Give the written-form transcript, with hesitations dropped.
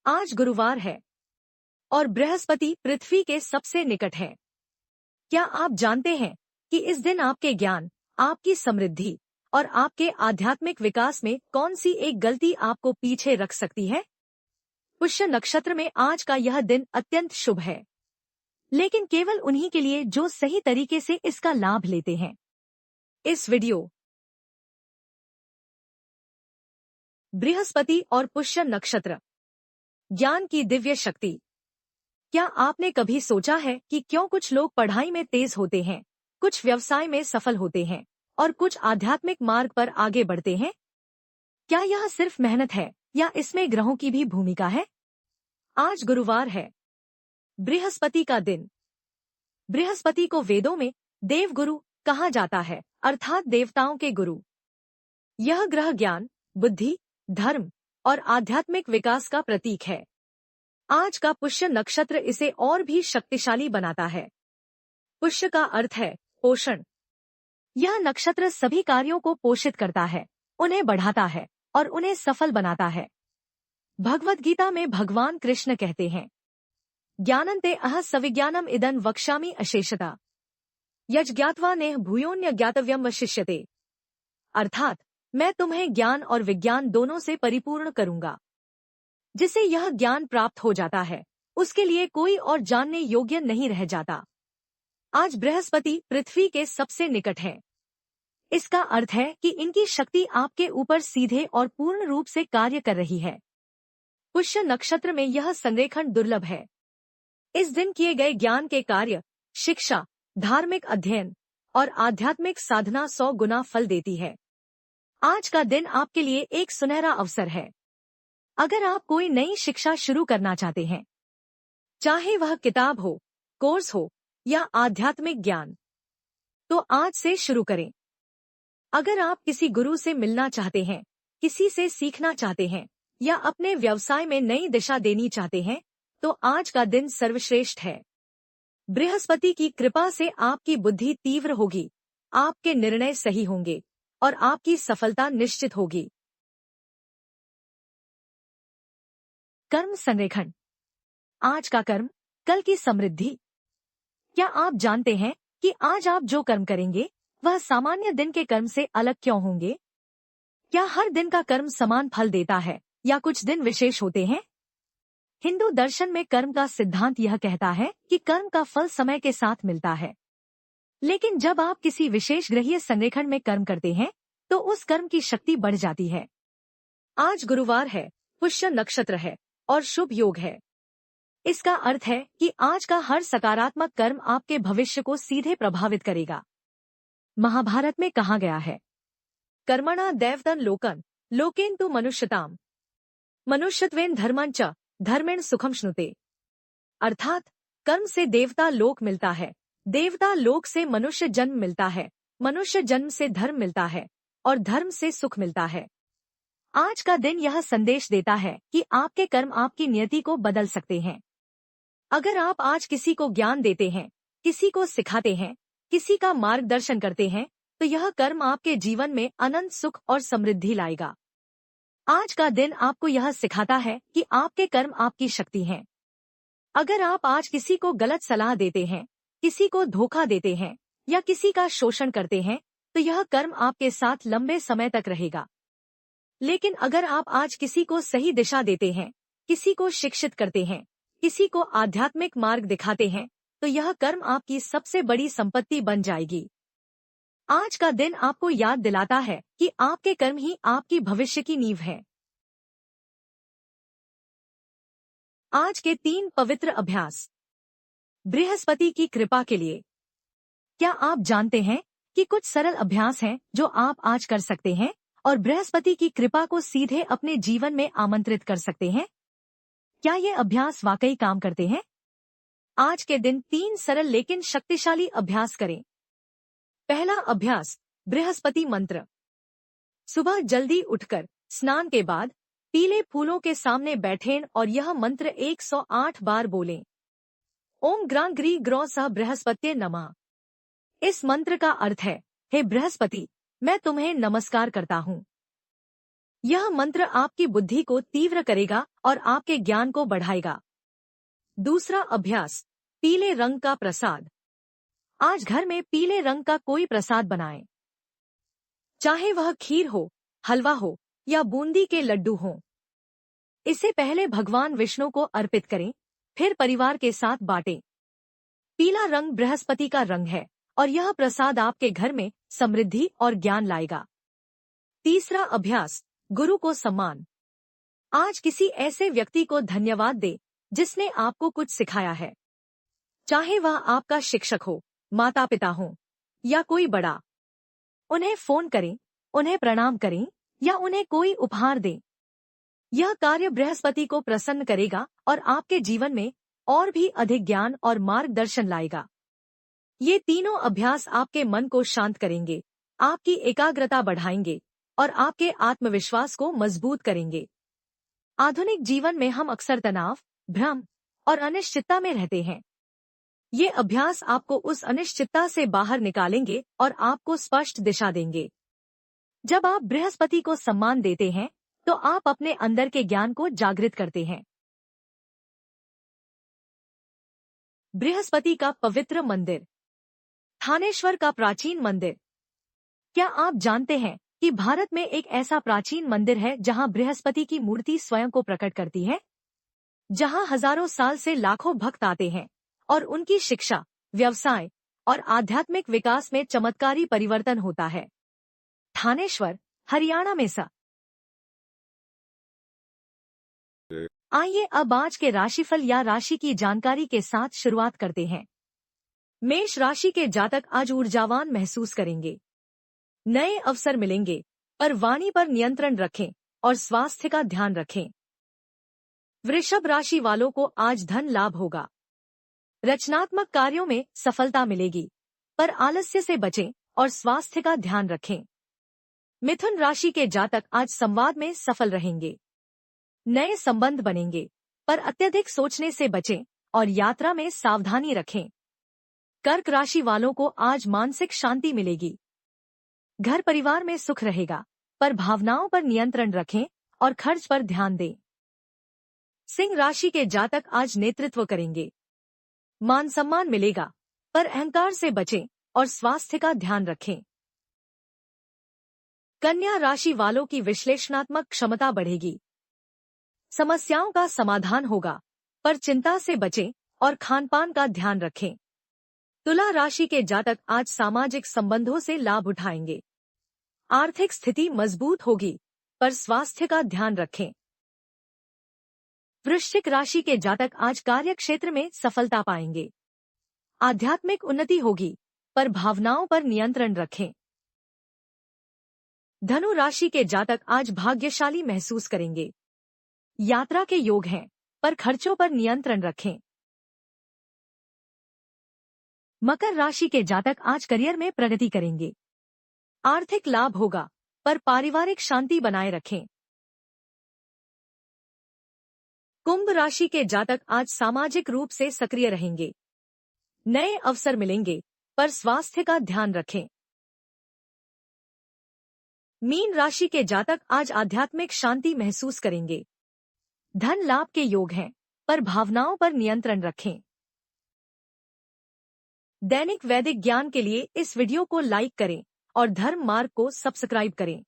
आज गुरुवार है और बृहस्पति पृथ्वी के सबसे निकट है। क्या आप जानते हैं कि इस दिन आपके ज्ञान, आपकी समृद्धि और आपके आध्यात्मिक विकास में कौन सी एक गलती आपको पीछे रख सकती है? पुष्य नक्षत्र में आज का यह दिन अत्यंत शुभ है, लेकिन केवल उन्हीं के लिए जो सही तरीके से इसका लाभ लेते हैं। इस वीडियो बृहस्पति और पुष्य नक्षत्र, ज्ञान की दिव्य शक्ति। क्या आपने कभी सोचा है कि क्यों कुछ लोग पढ़ाई में तेज होते हैं, कुछ व्यवसाय में सफल होते हैं और कुछ आध्यात्मिक मार्ग पर आगे बढ़ते हैं? क्या यह सिर्फ मेहनत है या इसमें ग्रहों की भी भूमिका है? आज गुरुवार है, बृहस्पति का दिन। बृहस्पति को वेदों में देवगुरु कहा जाता है, अर्थात देवताओं के गुरु। यह ग्रह ज्ञान, बुद्धि, धर्म और आध्यात्मिक विकास का प्रतीक है। आज का पुष्य नक्षत्र इसे और भी शक्तिशाली बनाता है। पुष्य का अर्थ है पोषण। यह नक्षत्र सभी कार्यों को पोषित करता है, उन्हें बढ़ाता है और उन्हें सफल बनाता है। भगवद गीता में भगवान कृष्ण कहते हैं, ज्ञानन्ते अह सविज्ञानम इदं वक्ष्यामि अशेषता यज्ञात्वा नेह भूयोन्य ज्ञातव्यम वशिष्यते। अर्थात मैं तुम्हें ज्ञान और विज्ञान दोनों से परिपूर्ण करूंगा। जिसे यह ज्ञान प्राप्त हो जाता है, उसके लिए कोई और जानने योग्य नहीं रह जाता। आज बृहस्पति पृथ्वी के सबसे निकट है। इसका अर्थ है कि इनकी शक्ति आपके ऊपर सीधे और पूर्ण रूप से कार्य कर रही है। पुष्य नक्षत्र में यह संरेखण दुर्लभ है। इस दिन किए गए ज्ञान के कार्य, शिक्षा, धार्मिक अध्ययन और आध्यात्मिक साधना 100 गुना फल देती है। आज का दिन आपके लिए एक सुनहरा अवसर है। अगर आप कोई नई शिक्षा शुरू करना चाहते हैं, चाहे वह किताब हो, कोर्स हो या आध्यात्मिक ज्ञान, तो आज से शुरू करें। अगर आप किसी गुरु से मिलना चाहते हैं, किसी से सीखना चाहते हैं या अपने व्यवसाय में नई दिशा देनी चाहते हैं, तो आज का दिन सर्वश्रेष्ठ है। बृहस्पति की कृपा से आपकी बुद्धि तीव्र होगी, आपके निर्णय सही होंगे और आपकी सफलता निश्चित होगी। कर्म संरेखण। आज का कर्म, कल की समृद्धि। क्या आप जानते हैं कि आज आप जो कर्म करेंगे वह सामान्य दिन के कर्म से अलग क्यों होंगे? क्या हर दिन का कर्म समान फल देता है या कुछ दिन विशेष होते हैं? हिंदू दर्शन में कर्म का सिद्धांत यह कहता है कि कर्म का फल समय के साथ मिलता है, लेकिन जब आप किसी विशेष ग्रहीय संरेखण में कर्म करते हैं तो उस कर्म की शक्ति बढ़ जाती है। आज गुरुवार है, पुष्य नक्षत्र है और शुभ योग है। इसका अर्थ है कि आज का हर सकारात्मक कर्म आपके भविष्य को सीधे प्रभावित करेगा। महाभारत में कहा गया है, कर्मणा दैवतन लोकन लोकेन तु मनुष्यताम मनुष्यत्वेन धर्मं च धर्मेण सुखम श्नुते। अर्थात कर्म से देवता लोक मिलता है, देवता लोक से मनुष्य जन्म मिलता है, मनुष्य जन्म से धर्म मिलता है और धर्म से सुख मिलता है। आज का दिन यह संदेश देता है कि आपके कर्म आपकी नियति को बदल सकते हैं। अगर आप आज किसी को ज्ञान देते हैं, किसी को सिखाते हैं, किसी का मार्गदर्शन करते हैं, तो यह कर्म आपके जीवन में अनंत सुख और समृद्धि लाएगा। आज का दिन आपको यह सिखाता है कि आपके कर्म आपकी शक्ति हैं। अगर आप आज किसी को गलत सलाह देते हैं, किसी को धोखा देते हैं या किसी का शोषण करते हैं, तो यह कर्म आपके साथ लंबे समय तक रहेगा। लेकिन अगर आप आज किसी को सही दिशा देते हैं, किसी को शिक्षित करते हैं, किसी को आध्यात्मिक मार्ग दिखाते हैं, तो यह कर्म आपकी सबसे बड़ी संपत्ति बन जाएगी। आज का दिन आपको याद दिलाता है कि आपके कर्म ही आपकी भविष्य की नींव है। आज के 3 पवित्र अभ्यास बृहस्पति की कृपा के लिए। क्या आप जानते हैं कि कुछ सरल अभ्यास हैं जो आप आज कर सकते हैं और बृहस्पति की कृपा को सीधे अपने जीवन में आमंत्रित कर सकते हैं? क्या ये अभ्यास वाकई काम करते हैं? आज के दिन 3 सरल लेकिन शक्तिशाली अभ्यास करें। पहला अभ्यास, बृहस्पति मंत्र। सुबह जल्दी उठकर स्नान के बाद पीले फूलों के सामने बैठें और यह मंत्र 108 बार बोलें। ओम ग्रां ग्री ग्रौ सह बृहस्पत्ये नमः। इस मंत्र का अर्थ है, हे बृहस्पति, मैं तुम्हें नमस्कार करता हूँ। यह मंत्र आपकी बुद्धि को तीव्र करेगा और आपके ज्ञान को बढ़ाएगा। दूसरा अभ्यास, पीले रंग का प्रसाद। आज घर में पीले रंग का कोई प्रसाद बनाएं। चाहे वह खीर हो, हलवा हो या बूंदी के लड्डू हों। इसे पहले भगवान विष्णु को अर्पित करें, फिर परिवार के साथ बांटें। पीला रंग बृहस्पति का रंग है और यह प्रसाद आपके घर में समृद्धि और ज्ञान लाएगा। तीसरा अभ्यास, गुरु को सम्मान। आज किसी ऐसे व्यक्ति को धन्यवाद दे जिसने आपको कुछ सिखाया है। चाहे वह आपका शिक्षक हो, माता पिता हो या कोई बड़ा। उन्हें फोन करें, उन्हें प्रणाम करें या उन्हें कोई उपहार दें। यह कार्य बृहस्पति को प्रसन्न करेगा और आपके जीवन में और भी अधिक ज्ञान और मार्गदर्शन लाएगा। ये तीनों अभ्यास आपके मन को शांत करेंगे, आपकी एकाग्रता बढ़ाएंगे और आपके आत्मविश्वास को मजबूत करेंगे। आधुनिक जीवन में हम अक्सर तनाव, भ्रम और अनिश्चितता में रहते हैं। ये अभ्यास आपको उस अनिश्चितता से बाहर निकालेंगे और आपको स्पष्ट दिशा देंगे। जब आप बृहस्पति को सम्मान देते हैं तो आप अपने अंदर के ज्ञान को जागृत करते हैं। बृहस्पति का पवित्र मंदिर। थानेश्वर का प्राचीन मंदिर। क्या आप जानते हैं कि भारत में एक ऐसा प्राचीन मंदिर है जहां बृहस्पति की मूर्ति स्वयं को प्रकट करती है, जहां हजारों साल से लाखों भक्त आते हैं और उनकी शिक्षा, व्यवसाय और आध्यात्मिक विकास में चमत्कारी परिवर्तन होता है। थानेश्वर, हरियाणा में सा। आइए अब आज के राशिफल या राशि की जानकारी के साथ शुरुआत करते हैं। मेष राशि के जातक आज ऊर्जावान महसूस करेंगे। नए अवसर मिलेंगे, पर वाणी पर नियंत्रण रखें और स्वास्थ्य का ध्यान रखें। वृषभ राशि वालों को आज धन लाभ होगा। रचनात्मक कार्यों में सफलता मिलेगी, पर आलस्य से बचें और स्वास्थ्य का ध्यान रखें। मिथुन राशि के जातक आज संवाद में सफल रहेंगे। नए संबंध बनेंगे, पर अत्यधिक सोचने से बचें और यात्रा में सावधानी रखें। कर्क राशि वालों को आज मानसिक शांति मिलेगी। घर परिवार में सुख रहेगा, पर भावनाओं पर नियंत्रण रखें और खर्च पर ध्यान दें। सिंह राशि के जातक आज नेतृत्व करेंगे। मान सम्मान मिलेगा, पर अहंकार से बचें और स्वास्थ्य का ध्यान रखें। कन्या राशि वालों की विश्लेषणात्मक क्षमता बढ़ेगी। समस्याओं का समाधान होगा, पर चिंता से बचें और खानपान का ध्यान रखें। तुला राशि के जातक आज सामाजिक संबंधों से लाभ उठाएंगे। आर्थिक स्थिति मजबूत होगी, पर स्वास्थ्य का ध्यान रखें। वृश्चिक राशि के जातक आज कार्य क्षेत्र में सफलता पाएंगे। आध्यात्मिक उन्नति होगी, पर भावनाओं पर नियंत्रण रखें। धनु राशि के जातक आज भाग्यशाली महसूस करेंगे। यात्रा के योग हैं, पर खर्चों पर नियंत्रण रखें। मकर राशि के जातक आज करियर में प्रगति करेंगे। आर्थिक लाभ होगा, पर पारिवारिक शांति बनाए रखें। कुंभ राशि के जातक आज सामाजिक रूप से सक्रिय रहेंगे। नए अवसर मिलेंगे, पर स्वास्थ्य का ध्यान रखें। मीन राशि के जातक आज आध्यात्मिक शांति महसूस करेंगे। धन लाभ के योग हैं, पर भावनाओं पर नियंत्रण रखें। दैनिक वैदिक ज्ञान के लिए इस वीडियो को लाइक करें और धर्म मार्ग को सब्सक्राइब करें।